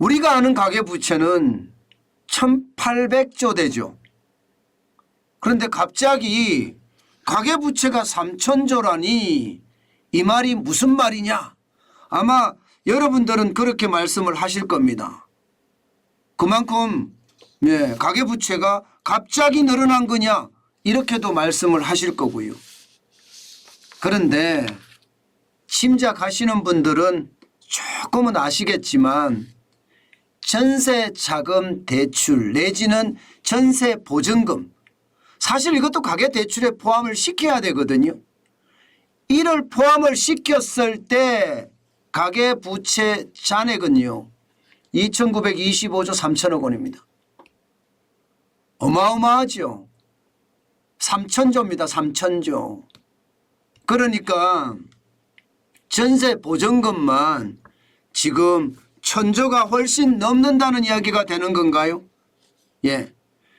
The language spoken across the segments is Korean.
우리가 아는 가계부채는 1800조 되죠. 그런데 갑자기 가계부채가 3000조라니 이 말이 무슨 말이냐? 아마 여러분들은 그렇게 말씀을 하실 겁니다. 그만큼 가계부채가 갑자기 늘어난 거냐? 이렇게도 말씀을 하실 거고요. 그런데 짐작하시는 분들은 조금은 아시겠지만 전세자금 대출 내지는 전세보증금, 사실 이것도 가계대출에 포함을 시켜야 되거든요. 이를 포함을 시켰을 때 가계부채 잔액은요 2925조 3천억 원입니다. 어마어마하죠. 3천조입니다. 3천조. 그러니까 전세보증금만 지금 1000조가 훨씬 넘는다는 이야기가 되는 건가요? 예,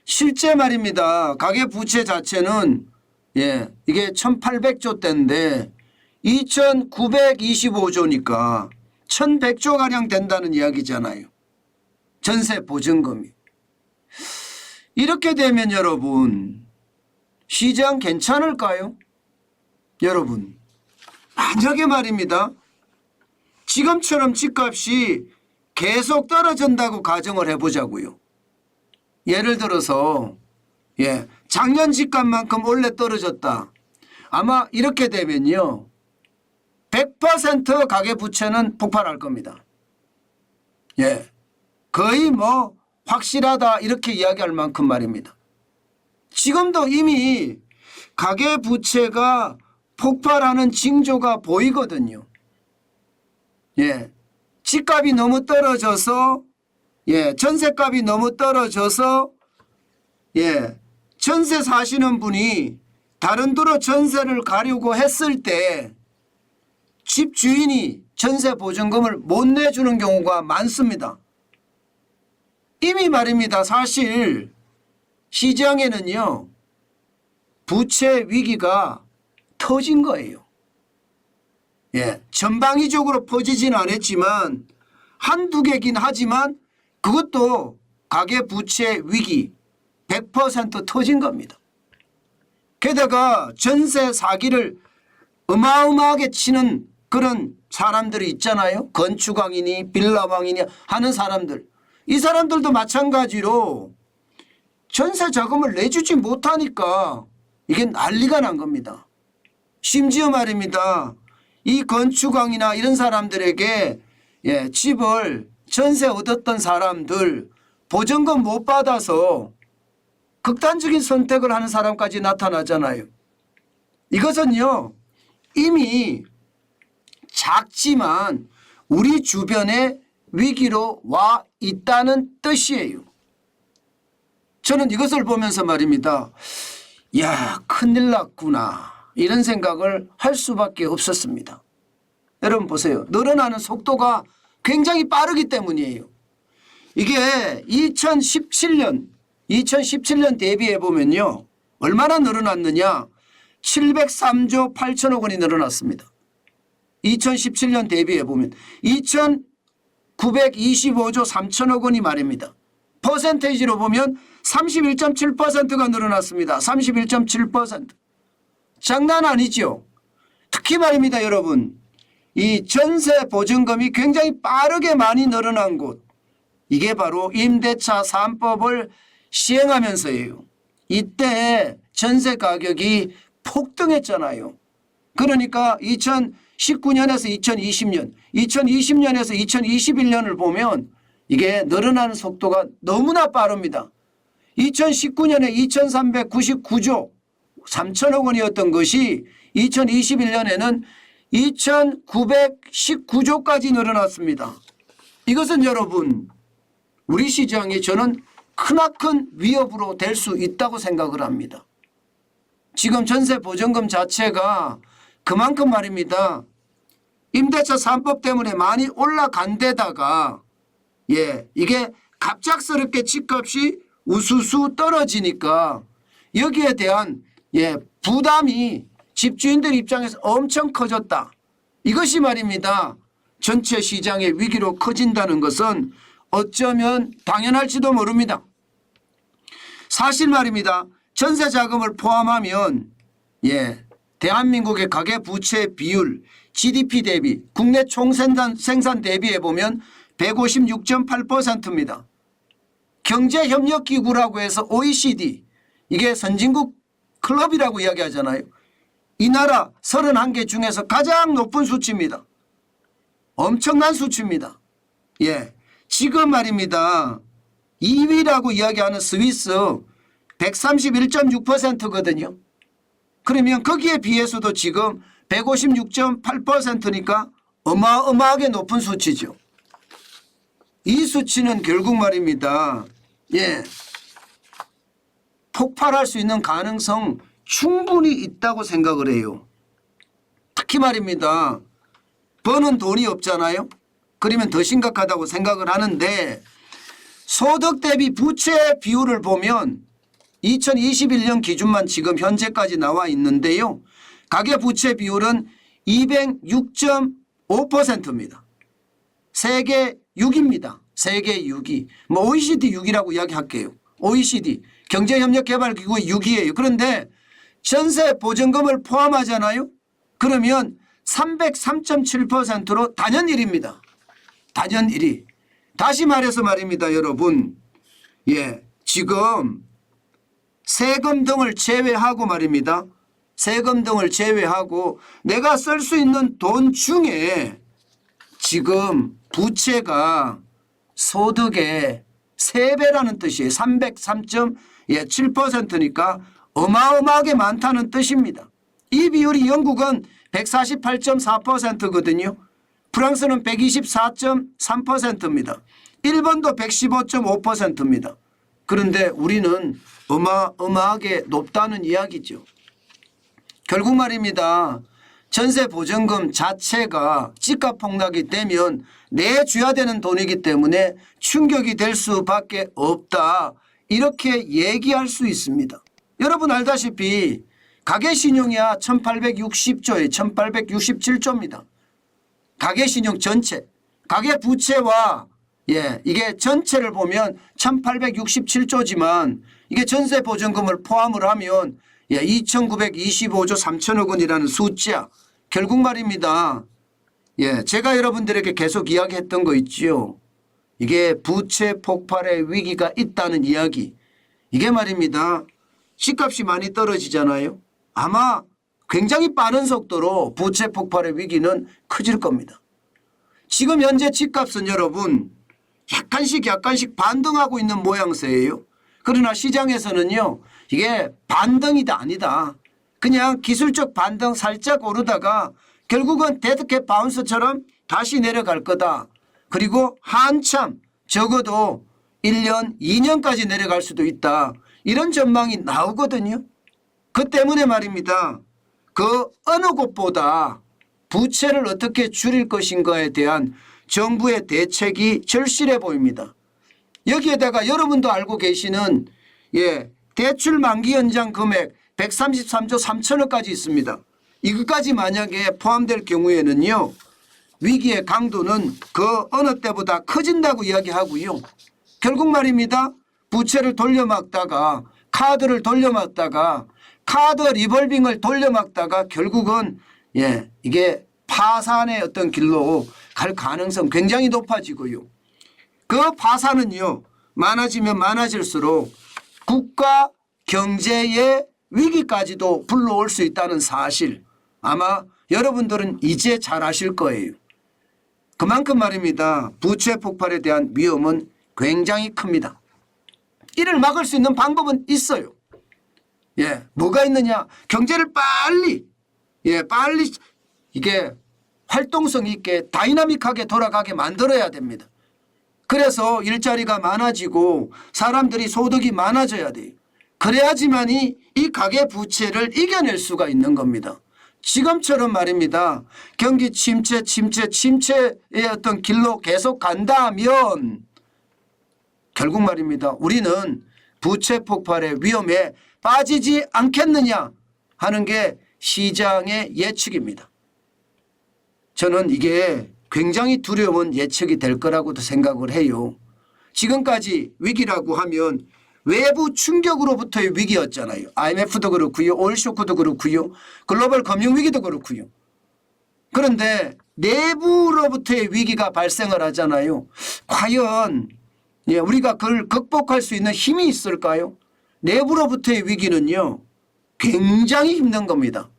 실제 말입니다. 가계부채 자체는 이게 1800조대인데 2925조니까 1100조가량 된다는 이야기잖아요. 전세보증금이. 이렇게 되면 여러분 시장 괜찮을까요? 여러분 만약에 말입니다. 지금처럼 집값이 계속 떨어진다고 가정을 해보자고요. 예를 들어서 작년 집값만큼 원래 떨어졌다. 아마 이렇게 되면요 100% 가계부채는 폭발할 겁니다. 거의 뭐 확실하다 이렇게 이야기할 만큼 말입니다. 지금도 이미 가계부채가 폭발하는 징조가 보이거든요. 집값이 너무 떨어져서 전세값이 너무 떨어져서 전세 사시는 분이 다른 데로 전세를 가려고 했을 때 집주인이 전세보증금을 못 내주는 경우가 많습니다. 이미 말입니다. 사실 시장에는요 부채 위기가 터진 거예요. 전방위적으로 퍼지진 않았지만 한두 개긴 하지만 그것도 가계부채 위기 100% 터진 겁니다. 게다가 전세 사기를 어마어마하게 치는 그런 사람들이 있잖아요. 건축왕이니 빌라왕이니 하는 사람들. 이 사람들도 마찬가지로 전세 자금을 내주지 못하니까 이게 난리가 난 겁니다. 심지어 말입니다. 이 건축왕이나 이런 사람들에게 집을 전세 얻었던 사람들 보증금 못 받아서 극단적인 선택을 하는 사람까지 나타나잖아요. 이것은요 이미 작지만 우리 주변에 위기로 와 있다는 뜻이에요. 저는 이것을 보면서 말입니다. 야, 큰일 났구나 이런 생각을 할 수밖에 없었습니다. 여러분 보세요. 늘어나는 속도가 굉장히 빠르기 때문이에요. 이게 2017년 대비해 보면요 얼마나 늘어났느냐 703조 8천억 원이 늘어났습니다. 2017년 대비해 보면 2925조 3천억 원이 말입니다. 퍼센테이지로 보면 31.7%가 늘어났습니다. 31.7%. 장난 아니죠. 특히 말입니다. 여러분 이 전세 보증금이 굉장히 빠르게 많이 늘어난 곳 이게 바로 임대차 3법을 시행하면서예요. 이때 전세 가격이 폭등했잖아요. 그러니까 2019년에서 2020년, 2020년에서 2021년을 보면 이게 늘어나는 속도가 너무나 빠릅니다. 2019년에 2399조 3천억 원이었던 것이 2021년에는 2919조까지 늘어났습니다. 이것은 여러분 우리 시장에 저는 크나큰 위협으로 될 수 있다고 생각을 합니다. 지금 전세 보증금 자체가 그만큼 말입니다. 임대차 3법 때문에 많이 올라간 데다가 이게 갑작스럽게 집값이 우수수 떨어지니까 여기에 대한 부담이 집주인들 입장에서 엄청 커졌다. 이것이 말입니다. 전체 시장의 위기로 커진다는 것은 어쩌면 당연할지도 모릅니다. 사실 말입니다. 전세 자금을 포함하면 대한민국의 가계부채 비율 GDP 대비 국내 총생산 대비해 보면 156.8%입니다. 경제협력기구라고 해서 OECD, 이게 선진국 클럽이라고 이야기하잖아요. 이 나라 31개 중에서 가장 높은 수치입니다. 엄청난 수치입니다. 지금 말입니다. 2위라고 이야기하는 스위스 131.6%거든요. 그러면 거기에 비해서도 지금 156.8%니까 어마어마하게 높은 수치죠. 이 수치는 결국 말입니다. 폭발할 수 있는 가능성 충분히 있다고 생각을 해요. 특히 말입니다. 버는 돈이 없잖아요. 그러면 더 심각하다고 생각을 하는데 소득 대비 부채 비율을 보면 2021년 기준만 지금 현재까지 나와 있는데요. 가계부채 비율은 206.5%입니다. 세계 6위입니다. 세계 6위. OECD 6위라고 이야기할게요. OECD 경제협력개발기구의 6위예요. 그런데 전세 보증금을 포함하잖아요. 그러면 303.7%로 단연 1위입니다. 단연 1위. 다시 말해서 말입니다. 여러분. 지금 세금 등을 제외하고 말입니다. 세금 등을 제외하고 내가 쓸 수 있는 돈 중에 지금 부채가 소득의 3배라는 뜻이에요. 303.7%니까 어마어마하게 많다는 뜻입니다. 이 비율이 영국은 148.4%거든요. 프랑스는 124.3%입니다. 일본도 115.5%입니다. 그런데 우리는 어마어마하게 높다는 이야기죠. 결국 말입니다. 전세 보증금 자체가 집값 폭락이 되면 내줘야 되는 돈이기 때문에 충격이 될 수밖에 없다. 이렇게 얘기할 수 있습니다. 여러분 알다시피 가계신용이야 1860조에 1867조입니다. 가계신용 전체. 가계부채와 이게 전체를 보면 1867조지만 이게 전세보증금을 포함을 하면 2925조 3천억 원이라는 숫자. 결국 말입니다. 제가 여러분들에게 계속 이야기했던 거 있죠. 이게 부채 폭발의 위기가 있다는 이야기. 이게 말입니다. 집값이 많이 떨어지잖아요. 아마 굉장히 빠른 속도로 부채 폭발의 위기는 커질 겁니다. 지금 현재 집값은 여러분 약간씩 반등하고 있는 모양새예요. 그러나 시장에서는요. 이게 반등이다 아니다. 그냥 기술적 반등 살짝 오르다가 결국은 데드캣 바운스처럼 다시 내려갈 거다. 그리고 한참 적어도 1년, 2년까지 내려갈 수도 있다. 이런 전망이 나오거든요. 그 때문에 말입니다. 그 어느 곳보다 부채를 어떻게 줄일 것인가에 대한 정부의 대책이 절실해 보입니다. 여기에다가 여러분도 알고 계시는 대출 만기 연장 금액 133조 3천억까지 있습니다. 이것까지 만약에 포함될 경우에는요. 위기의 강도는 그 어느 때보다 커진다고 이야기하고요. 결국 말입니다. 부채를 돌려막다가 카드를 돌려막다가 카드 리볼빙을 돌려막다가 결국은 이게 파산의 어떤 길로 갈 가능성 굉장히 높아지고요. 그 파산은요. 많아지면 많아질수록 국가 경제의 위기까지도 불러올 수 있다는 사실 아마 여러분들은 이제 잘 아실 거예요. 그만큼 말입니다. 부채 폭발에 대한 위험은 굉장히 큽니다. 이를 막을 수 있는 방법은 있어요. 뭐가 있느냐. 경제를 빨리 이게 활동성 있게 다이나믹하게 돌아가게 만들어야 됩니다. 그래서 일자리가 많아지고 사람들이 소득이 많아져야 돼요. 그래야지만이 이 가계부채를 이겨낼 수가 있는 겁니다. 지금처럼 말입니다. 경기 침체의 어떤 길로 계속 간다면 결국 말입니다. 우리는 부채 폭발의 위험에 빠지지 않겠느냐 하는 게 시장의 예측입니다. 저는 이게 굉장히 두려운 예측이 될 거라고도 생각을 해요. 지금까지 위기라고 하면 외부 충격으로부터의 위기였잖아요. IMF도 그렇고요. 오일쇼크도 그렇고요. 글로벌 금융위기도 그렇고요. 그런데 내부로부터의 위기가 발생을 하잖아요. 과연 우리가 그걸 극복할 수 있는 힘이 있을까요? 내부로부터의 위기는요. 굉장히 힘든 겁니다.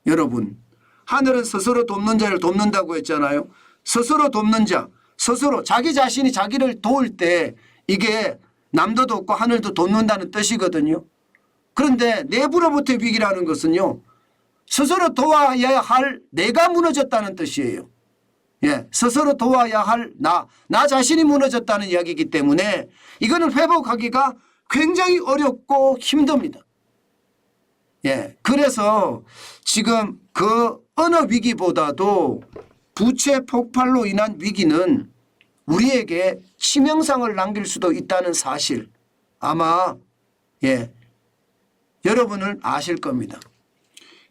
여러분, 하늘은 스스로 돕는 자를 돕는다고 했잖아요. 스스로 돕는 자, 스스로 자기 자신이 자기를 도울 때 이게 남도 돕고 하늘도 돕는다는 뜻이거든요. 그런데 내부로부터의 위기라는 것은요. 스스로 도와야 할 내가 무너졌다는 뜻이에요. 예, 스스로 도와야 할 나 자신이 무너졌다는 이야기이기 때문에 이거는 회복하기가 굉장히 어렵고 힘듭니다. 예, 그래서 지금 그 어느 위기보다도 부채 폭발로 인한 위기는 우리에게 치명상을 남길 수도 있다는 사실 아마 여러분은 아실 겁니다.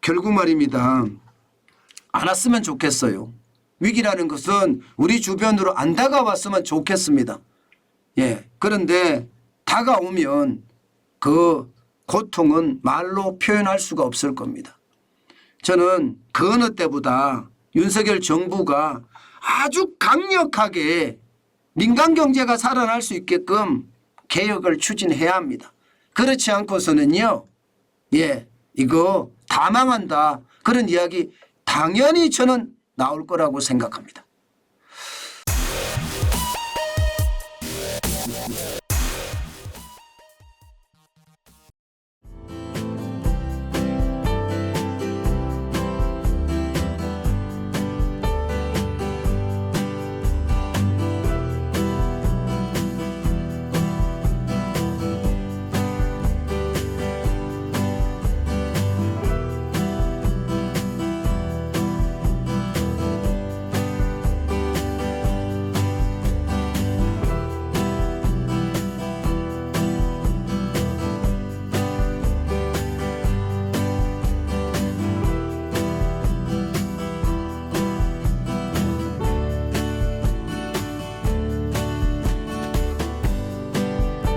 결국 말입니다. 안 왔으면 좋겠어요. 위기라는 것은 우리 주변으로 안 다가왔으면 좋겠습니다. 그런데 다가오면 그 고통은 말로 표현할 수가 없을 겁니다. 저는 그 어느 때보다 윤석열 정부가 아주 강력하게 민간 경제가 살아날 수 있게끔 개혁을 추진해야 합니다. 그렇지 않고서는요. 이거 다 망한다. 그런 이야기 당연히 저는 나올 거라고 생각합니다.